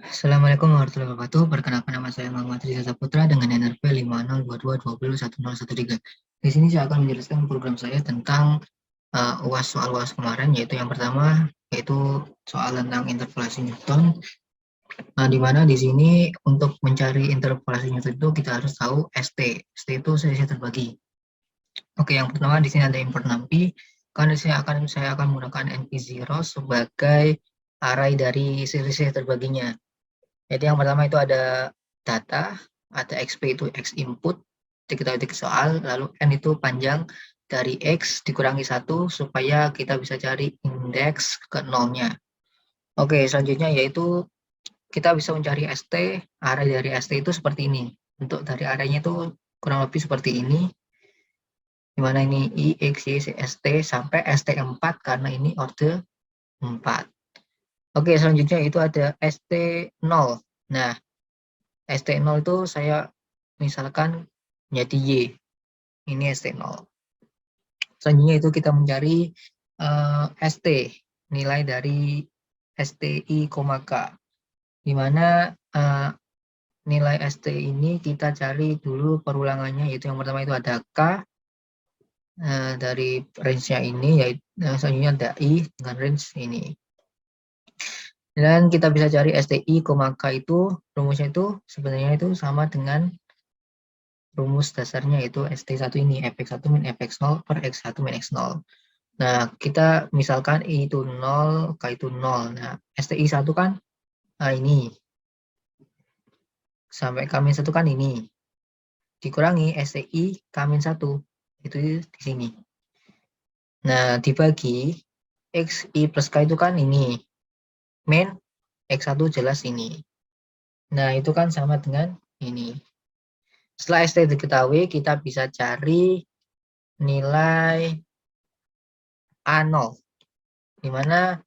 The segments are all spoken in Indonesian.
Assalamualaikum warahmatullahi wabarakatuh. Perkenalkan nama saya Muhammad Riza Saputra dengan NRP 5022201013. Di sini saya akan menjelaskan program saya tentang UAS soal UAS kemarin, yaitu yang pertama yaitu soal tentang interpolasi Newton. Nah, di mana di sini untuk mencari interpolasi Newton itu kita harus tahu ST. ST itu selisih terbagi. Oke, yang pertama di sini ada import NumPy. Karena saya akan menggunakan NP0 sebagai array dari selisih terbaginya. Jadi yang pertama itu ada data, ada XP itu X input, kita ketik soal, lalu N itu panjang dari X dikurangi 1 supaya kita bisa cari indeks ke nolnya. Oke, selanjutnya yaitu kita bisa mencari ST, array dari ST itu seperti ini. Untuk dari arraynya itu kurang lebih seperti ini, dimana ini I, X, Y, ST sampai ST4 karena ini order 4. Oke, selanjutnya itu ada ST0. Nah, ST0 itu saya misalkan menjadi Y. Ini ST0. Selanjutnya itu kita mencari ST, nilai dari STI, K. Di mana nilai ST ini kita cari dulu perulangannya, yaitu yang pertama itu ada K dari range-nya ini, yaitu selanjutnya ada I dengan range ini. Dan kita bisa cari STI, K itu rumusnya itu sebenarnya itu sama dengan rumus dasarnya yaitu ST1 ini, fx1 min fx0 per x1 min x0. Nah, kita misalkan I itu 0, K itu 0. Nah, STI1 kan ini. Sampai K-1 kan ini. Dikurangi STI K-1. Itu di sini. Nah, dibagi XI plus K itu kan ini. Min X1 jelas ini. Nah, itu kan sama dengan ini. Setelah ST diketahui, kita bisa cari nilai A0. Di mana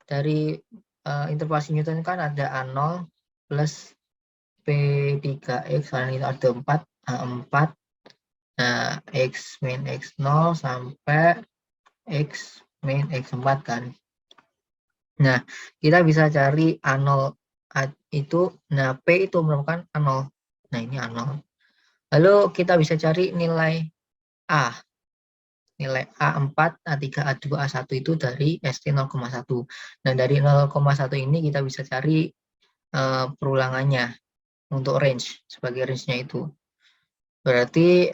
dari interpolasi Newton kan ada A0 plus P3X, karena itu ada 4, A4. Nah, X min X0 sampai X min X4 kan. Nah, kita bisa cari A0 itu, nah P itu merupakan A0. Nah, ini A0. Lalu kita bisa cari nilai A. Nilai A4, A3, A2, A1 itu dari ST 0,1. Nah, dari 0,1 ini kita bisa cari perulangannya untuk range, sebagai range-nya itu. Berarti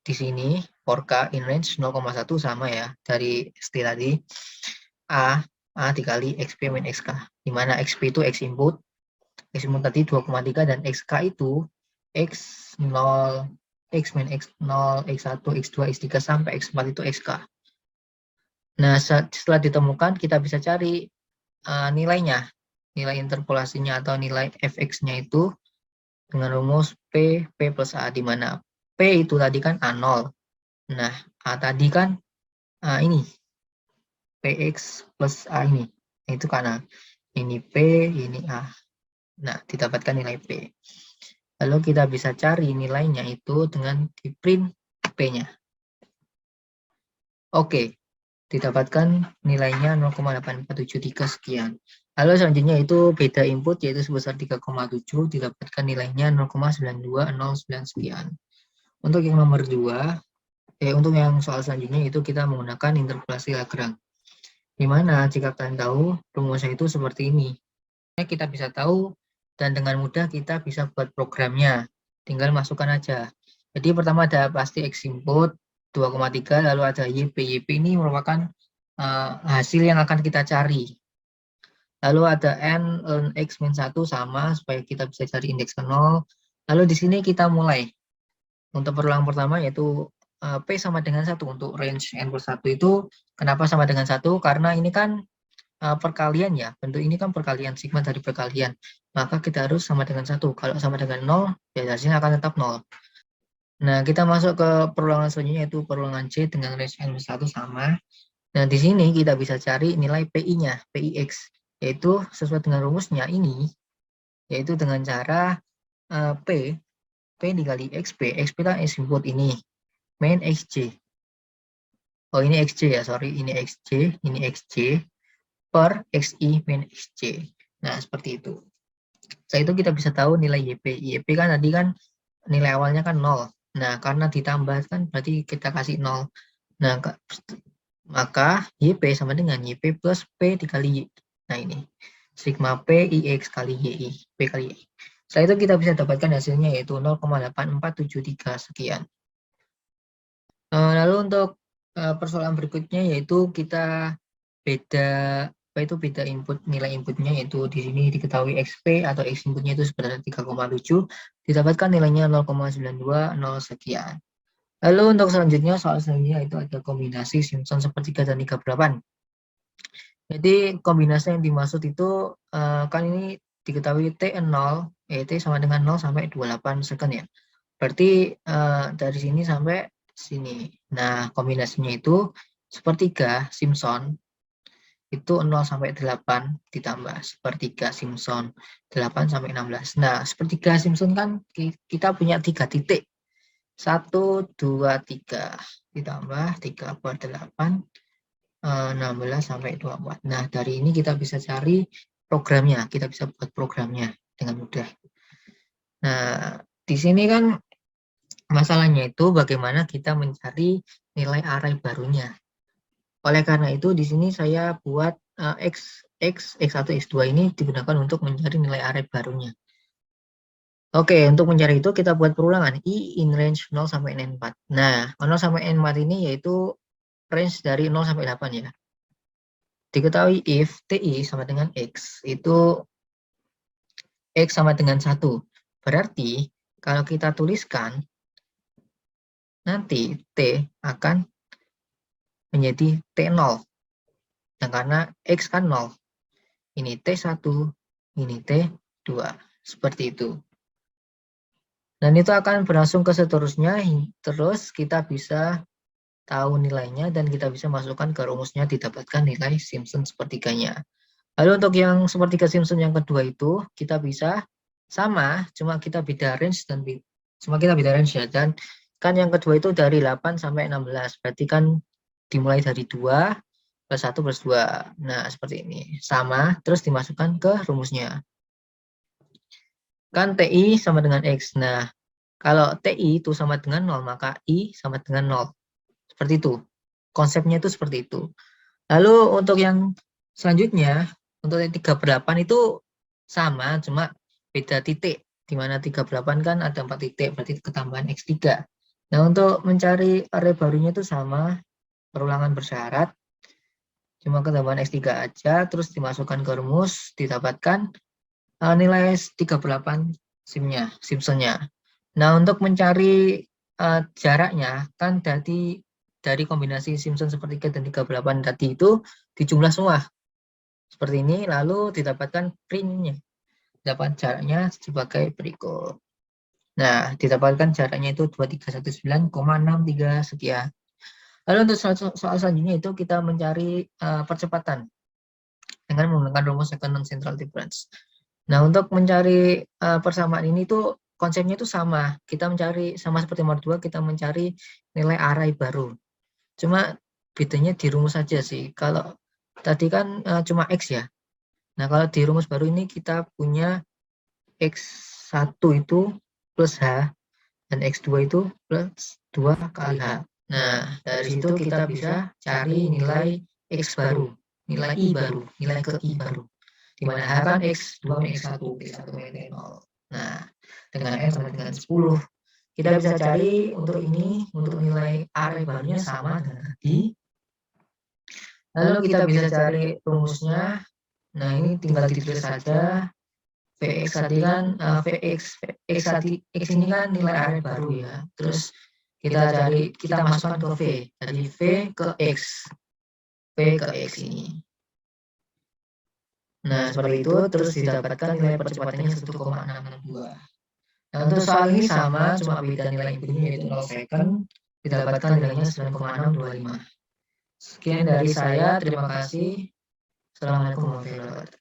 di sini for K in range 0,1 sama ya dari ST tadi. A dikali XP min XK. Di mana XP itu X input tadi 2,3 dan XK itu X0, X min X0, X1, X2, X3 sampai X4 itu XK. Nah, setelah ditemukan kita bisa cari nilainya, nilai interpolasinya atau nilai fx-nya itu dengan rumus P plus A, di mana P itu tadi kan A0. Nah, A tadi kan ini Px plus A ini. Itu karena ini P, ini A. Nah, didapatkan nilai P. Lalu kita bisa cari nilainya itu dengan di print P-nya. Oke, didapatkan nilainya 0,8473 sekian. Lalu selanjutnya itu beda input yaitu sebesar 3,7, didapatkan nilainya 0,9209 sekian. Untuk yang nomor 2, untuk yang soal selanjutnya itu kita menggunakan interpolasi Lagrange. Di mana jika kalian tahu rumusnya itu seperti ini. Kita bisa tahu dan dengan mudah kita bisa buat programnya. Tinggal masukkan aja. Jadi pertama ada pasti X input 2,3, lalu ada YP. YP ini merupakan hasil yang akan kita cari. Lalu ada N, X min 1 sama supaya kita bisa cari indeks ke 0. Lalu di sini kita mulai. Untuk perulangan pertama yaitu P sama dengan 1 untuk range N plus 1 itu. Kenapa sama dengan 1? Karena ini kan perkalian ya, bentuk ini kan perkalian, sigma dari perkalian, maka kita harus sama dengan 1. Kalau sama dengan 0, ya hasilnya akan tetap 0. Nah, kita masuk ke perulangan selanjutnya yaitu perulangan C dengan range N1 sama. Nah, di sini kita bisa cari nilai PI-nya, PIX, yaitu sesuai dengan rumusnya ini, yaitu dengan cara P dikali XP, XP kan X input ini, min XJ. Oh, ini XJ ya, sorry, ini XJ per XI min XJ. Nah, seperti itu. Setelah itu kita bisa tahu nilai YP. YP kan tadi kan nilai awalnya kan 0. Nah, karena ditambah kan berarti kita kasih 0. Nah, maka YP sama dengan YP plus P dikali Y. Nah, ini. Sigma P IX kali YI. P kali YI. Setelah itu kita bisa dapatkan hasilnya yaitu 0,8473 sekian. Lalu untuk persoalan berikutnya yaitu kita beda beda input, nilai inputnya yaitu di sini diketahui XP atau X inputnya itu sebesar 3,7, didapatkan nilainya 0,920 sekian. Lalu untuk selanjutnya, soal selanjutnya itu ada kombinasi Simpson sepertiga dan 38. Jadi kombinasi yang dimaksud itu kan ini diketahui T0, T sama dengan 0 sampai 28 second ya. Berarti dari sini sampai sini. Nah, kombinasinya itu sepertiga Simpson itu 0 sampai 8 ditambah sepertiga Simpson 8 sampai 16. Nah, sepertiga Simpson kan kita punya 3 titik. 1, 2, 3 ditambah 3 per 8, 16 sampai 24. Nah, dari ini kita bisa cari programnya. Kita bisa buat programnya dengan mudah. Nah, di sini kan masalahnya itu bagaimana kita mencari nilai array barunya. Oleh karena itu, di sini saya buat X1, X2 ini digunakan untuk mencari nilai array barunya. Oke, untuk mencari itu kita buat perulangan I in range 0 sampai N4. Nah, 0 sampai N4 ini yaitu range dari 0 sampai 8 ya. Diketahui if TI sama dengan X, itu X sama dengan 1. Berarti, kalau kita tuliskan, nanti T akan menjadi T0. Nah, karena X kan 0. Ini T1, ini T2. Seperti itu. Dan itu akan berlangsung ke seterusnya, terus kita bisa tahu nilainya dan kita bisa masukkan ke rumusnya didapatkan nilai Simpson sepertiganya. Lalu untuk yang sepertiga Simpson yang kedua itu kita bisa sama, cuma kita beda range dan ya. Dan kan yang kedua itu dari 8 sampai 16, berarti kan dimulai dari 2 plus 1 plus 2. Nah, seperti ini. Sama, terus dimasukkan ke rumusnya. Kan TI sama dengan X. Nah, kalau TI itu sama dengan 0, maka I sama dengan 0. Seperti itu. Konsepnya itu seperti itu. Lalu untuk yang selanjutnya, untuk yang 38 itu sama, cuma beda titik. Di mana 38 kan ada 4 titik, berarti ketambahan X3. Nah, untuk mencari array barunya itu sama, perulangan bersyarat. Cuma ketambahan X3 aja, terus dimasukkan ke rumus, didapatkan nilai 38 Simpsonnya. Nah, untuk mencari jaraknya, kan dari kombinasi Simpson sepertiga dan 38 tadi itu dijumlah semua. Seperti ini, lalu didapatkan printnya. Dapat jaraknya sebagai berikut. Nah, didapatkan jaraknya itu 2319,63 sekian. Lalu untuk soal selanjutnya itu kita mencari percepatan dengan menggunakan rumus second central difference. Nah, untuk mencari persamaan ini tuh konsepnya itu sama. Kita mencari, sama seperti nomor 2, kita mencari nilai array baru. Cuma bedanya di rumus saja sih. Kalau tadi kan cuma X ya. Nah, kalau di rumus baru ini kita punya X1 itu plus H, dan X2 itu plus 2 kali H. Nah, dari situ kita bisa cari nilai X baru, nilai I baru, nilai ke I baru. Di mana H kan X2 X1, X1 X0. Nah, dengan N sama dengan 10. Kita bisa cari untuk ini, untuk nilai array barunya sama dengan tadi. Lalu kita bisa cari rumusnya. Nah, ini tinggal ditulis saja. Vx tadi kan, X ini kan nilai array baru ya. Terus kita masukkan ke V. Jadi V ke X. V ke X ini. Nah, seperti itu, terus didapatkan nilai percepatannya 1,662. Nah, untuk soal ini sama, cuma beda nilai inputnya yaitu 0 second, didapatkan nilainya 9,625. Sekian dari saya, terima kasih. Assalamualaikum warahmatullahi wabarakatuh.